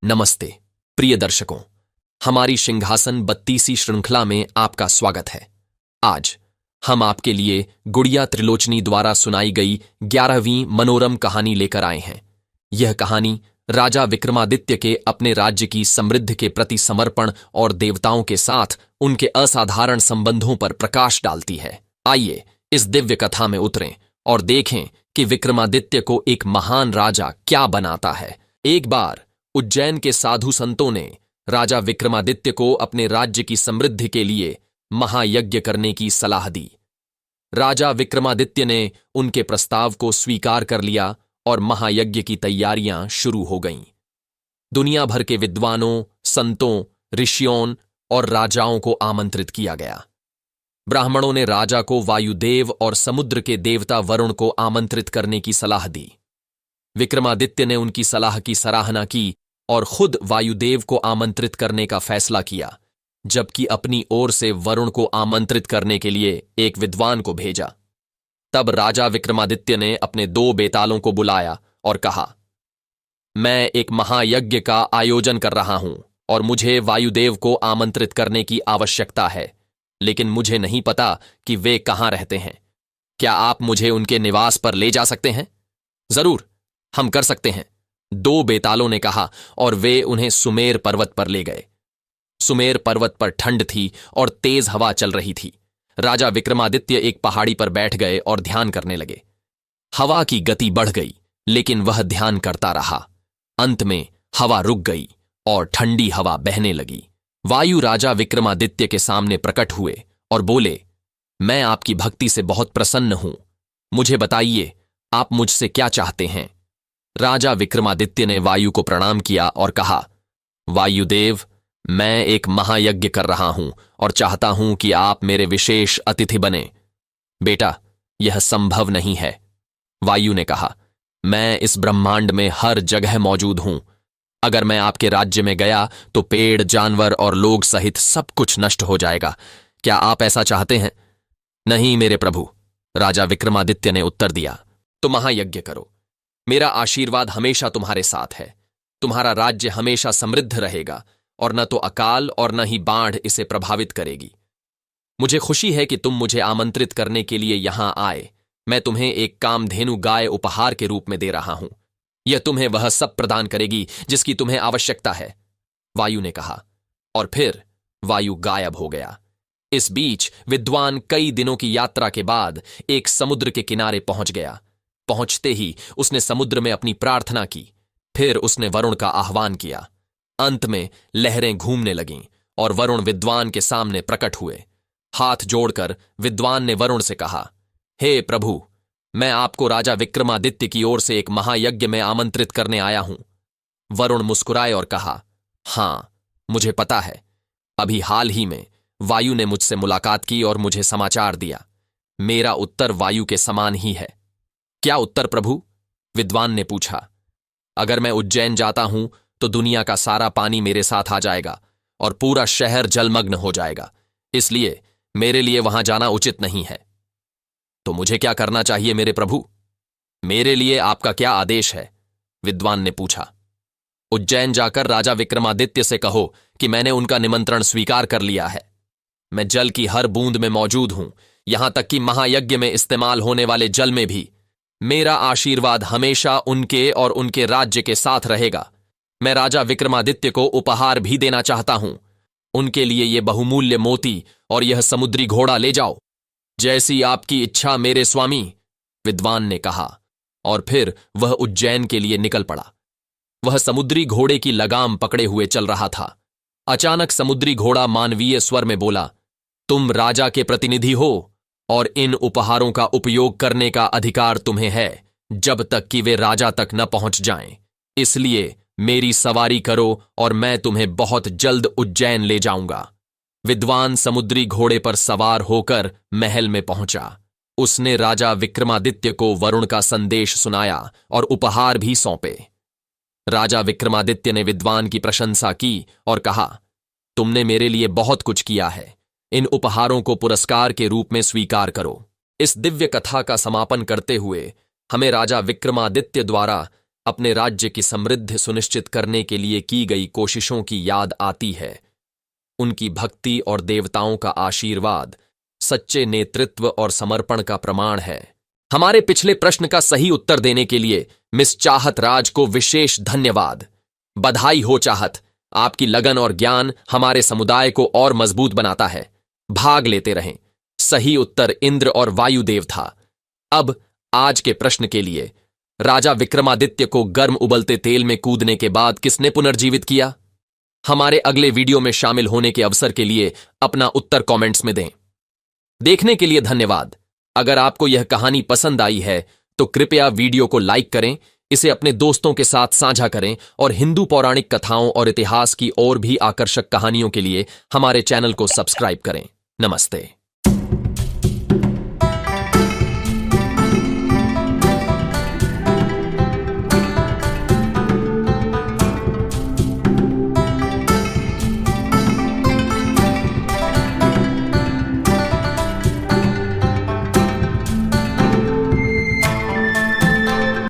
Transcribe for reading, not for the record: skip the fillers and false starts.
नमस्ते प्रिय दर्शकों, हमारी सिंहासन 32वीं श्रृंखला में आपका स्वागत है। आज हम आपके लिए गुड़िया त्रिलोचनी द्वारा सुनाई गई 11वीं मनोरम कहानी लेकर आए हैं। यह कहानी राजा विक्रमादित्य के अपने राज्य की समृद्धि के प्रति समर्पण और देवताओं के साथ उनके असाधारण संबंधों पर प्रकाश डालती है। आइए इस दिव्य कथा में उतरें और देखें कि विक्रमादित्य को एक महान राजा क्या बनाता है। एक बार उज्जैन के साधु संतों ने राजा विक्रमादित्य को अपने राज्य की समृद्धि के लिए महायज्ञ करने की सलाह दी। राजा विक्रमादित्य ने उनके प्रस्ताव को स्वीकार कर लिया और महायज्ञ की तैयारियां शुरू हो गईं। दुनिया भर के विद्वानों, संतों, ऋषियों और राजाओं को आमंत्रित किया गया। ब्राह्मणों ने राजा को वायुदेव और समुद्र के देवता वरुण को आमंत्रित करने की सलाह दी। विक्रमादित्य ने उनकी सलाह की सराहना की और खुद वायुदेव को आमंत्रित करने का फैसला किया, जबकि अपनी ओर से वरुण को आमंत्रित करने के लिए एक विद्वान को भेजा। तब राजा विक्रमादित्य ने अपने 2 बेतालों को बुलाया और कहा, मैं एक महायज्ञ का आयोजन कर रहा हूं और मुझे वायुदेव को आमंत्रित करने की आवश्यकता है, लेकिन मुझे नहीं पता कि वे कहां रहते हैं। क्या आप मुझे उनके निवास पर ले जा सकते हैं? जरूर, हम कर सकते हैं, 2 बेतालों ने कहा और वे उन्हें सुमेर पर्वत पर ले गए। सुमेर पर्वत पर ठंड थी और तेज हवा चल रही थी। राजा विक्रमादित्य एक पहाड़ी पर बैठ गए और ध्यान करने लगे। हवा की गति बढ़ गई, लेकिन वह ध्यान करता रहा। अंत में हवा रुक गई और ठंडी हवा बहने लगी। वायु राजा विक्रमादित्य के सामने प्रकट हुए और बोले, मैं आपकी भक्ति से बहुत प्रसन्न हूं। मुझे बताइए, आप मुझसे क्या चाहते हैं? राजा विक्रमादित्य ने वायु को प्रणाम किया और कहा, वायुदेव, मैं एक महायज्ञ कर रहा हूं और चाहता हूं कि आप मेरे विशेष अतिथि बने। बेटा, यह संभव नहीं है, वायु ने कहा। मैं इस ब्रह्मांड में हर जगह मौजूद हूं। अगर मैं आपके राज्य में गया तो पेड़, जानवर और लोग सहित सब कुछ नष्ट हो जाएगा। क्या आप ऐसा चाहते हैं? नहीं मेरे प्रभु, राजा विक्रमादित्य ने उत्तर दिया। तो महायज्ञ करो। मेरा आशीर्वाद हमेशा तुम्हारे साथ है। तुम्हारा राज्य हमेशा समृद्ध रहेगा और न तो अकाल और न ही बाढ़ इसे प्रभावित करेगी। मुझे खुशी है कि तुम मुझे आमंत्रित करने के लिए यहां आए। मैं तुम्हें एक कामधेनु गाय उपहार के रूप में दे रहा हूं। यह तुम्हें वह सब प्रदान करेगी जिसकी तुम्हें आवश्यकता है, वायु ने कहा। और फिर वायु गायब हो गया। इस बीच विद्वान कई दिनों की यात्रा के बाद एक समुद्र के किनारे पहुंच गया। पहुंचते ही उसने समुद्र में अपनी प्रार्थना की। फिर उसने वरुण का आह्वान किया। अंत में लहरें घूमने लगीं और वरुण विद्वान के सामने प्रकट हुए। हाथ जोड़कर विद्वान ने वरुण से कहा, हे प्रभु, मैं आपको राजा विक्रमादित्य की ओर से एक महायज्ञ में आमंत्रित करने आया हूं। वरुण मुस्कुराए और कहा, हां, मुझे पता है। अभी हाल ही में वायु ने मुझसे मुलाकात की और मुझे समाचार दिया। मेरा उत्तर वायु के समान ही है। क्या उत्तर प्रभु? विद्वान ने पूछा। अगर मैं उज्जैन जाता हूं तो दुनिया का सारा पानी मेरे साथ आ जाएगा और पूरा शहर जलमग्न हो जाएगा। इसलिए मेरे लिए वहां जाना उचित नहीं है। तो मुझे क्या करना चाहिए मेरे प्रभु? मेरे लिए आपका क्या आदेश है? विद्वान ने पूछा। उज्जैन जाकर राजा विक्रमादित्य से कहो कि मैंने उनका निमंत्रण स्वीकार कर लिया है। मैं जल की हर बूंद में मौजूद हूं, यहां तक कि महायज्ञ में इस्तेमाल होने वाले जल में भी। मेरा आशीर्वाद हमेशा उनके और उनके राज्य के साथ रहेगा। मैं राजा विक्रमादित्य को उपहार भी देना चाहता हूं। उनके लिए ये बहुमूल्य मोती और यह समुद्री घोड़ा ले जाओ। जैसी आपकी इच्छा मेरे स्वामी, विद्वान ने कहा। और फिर वह उज्जैन के लिए निकल पड़ा। वह समुद्री घोड़े की लगाम पकड़े हुए चल रहा था। अचानक समुद्री घोड़ा मानवीय स्वर में बोला, तुम राजा के प्रतिनिधि हो और इन उपहारों का उपयोग करने का अधिकार तुम्हें है जब तक कि वे राजा तक न पहुंच जाएं। इसलिए मेरी सवारी करो और मैं तुम्हें बहुत जल्द उज्जैन ले जाऊंगा। विद्वान समुद्री घोड़े पर सवार होकर महल में पहुंचा। उसने राजा विक्रमादित्य को वरुण का संदेश सुनाया और उपहार भी सौंपे। राजा विक्रमादित्य ने विद्वान की प्रशंसा की और कहा, तुमने मेरे लिए बहुत कुछ किया है। इन उपहारों को पुरस्कार के रूप में स्वीकार करो। इस दिव्य कथा का समापन करते हुए हमें राजा विक्रमादित्य द्वारा अपने राज्य की समृद्धि सुनिश्चित करने के लिए की गई कोशिशों की याद आती है। उनकी भक्ति और देवताओं का आशीर्वाद सच्चे नेतृत्व और समर्पण का प्रमाण है। हमारे पिछले प्रश्न का सही उत्तर देने के लिए मिस चाहत राज को विशेष धन्यवाद। बधाई हो चाहत, आपकी लगन और ज्ञान हमारे समुदाय को और मजबूत बनाता है। भाग लेते रहें। सही उत्तर इंद्र और वायुदेव था। अब आज के प्रश्न के लिए, राजा विक्रमादित्य को गर्म उबलते तेल में कूदने के बाद किसने पुनर्जीवित किया? हमारे अगले वीडियो में शामिल होने के अवसर के लिए अपना उत्तर कमेंट्स में दें। देखने के लिए धन्यवाद। अगर आपको यह कहानी पसंद आई है तो कृपया वीडियो को लाइक करें, इसे अपने दोस्तों के साथ साझा करें और हिंदू पौराणिक कथाओं और इतिहास की और भी आकर्षक कहानियों के लिए हमारे चैनल को सब्सक्राइब करें। नमस्ते।